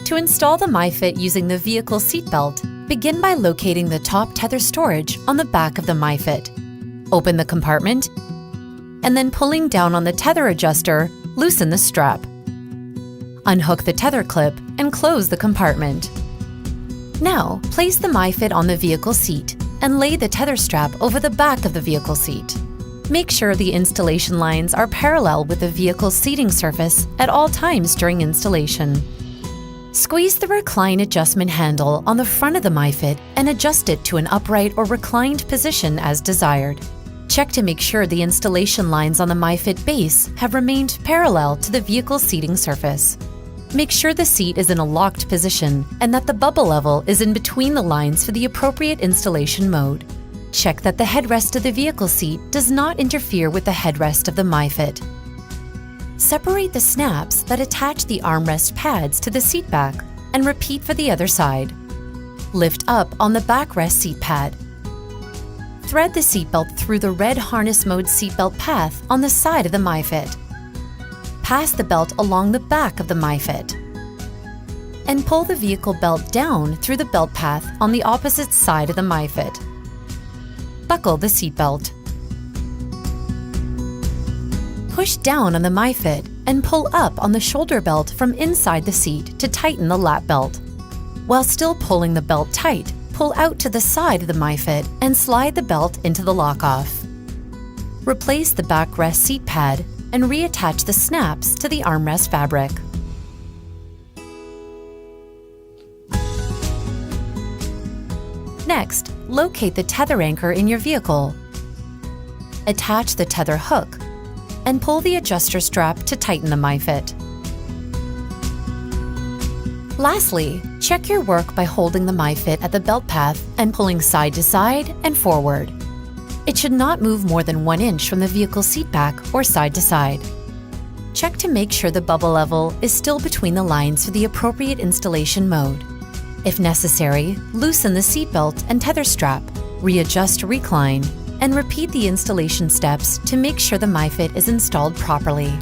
To install the MyFit using the vehicle seatbelt, begin by locating the top tether storage on the back of the MyFit. Open the compartment, and then pulling down on the tether adjuster, loosen the strap. Unhook the tether clip and close the compartment. Now, place the MyFit on the vehicle seat and lay the tether strap over the back of the vehicle seat. Make sure the installation lines are parallel with the vehicle's seating surface at all times during installation. Squeeze the recline adjustment handle on the front of the MyFit and adjust it to an upright or reclined position as desired. Check to make sure the installation lines on the MyFit base have remained parallel to the vehicle's seating surface. Make sure the seat is in a locked position and that the bubble level is in between the lines for the appropriate installation mode. Check that the headrest of the vehicle seat does not interfere with the headrest of the MyFit. Separate the snaps that attach the armrest pads to the seat back and repeat for the other side. Lift up on the backrest seat pad. Thread the seatbelt through the red harness mode seatbelt path on the side of the MyFit. Pass the belt along the back of the MyFit. And pull the vehicle belt down through the belt path on the opposite side of the MyFit. Buckle the seatbelt. Push down on the MyFit and pull up on the shoulder belt from inside the seat to tighten the lap belt. While still pulling the belt tight, pull out to the side of the MyFit and slide the belt into the lock-off. Replace the backrest seat pad and reattach the snaps to the armrest fabric. Next, locate the tether anchor in your vehicle. Attach the tether hook and pull the adjuster strap to tighten the MyFit. Lastly, check your work by holding the MyFit at the belt path and pulling side to side and forward. It should not move more than 1 inch from the vehicle seat back or side to side. Check to make sure the bubble level is still between the lines for the appropriate installation mode. If necessary, loosen the seatbelt and tether strap, readjust recline, and repeat the installation steps to make sure the MyFit is installed properly.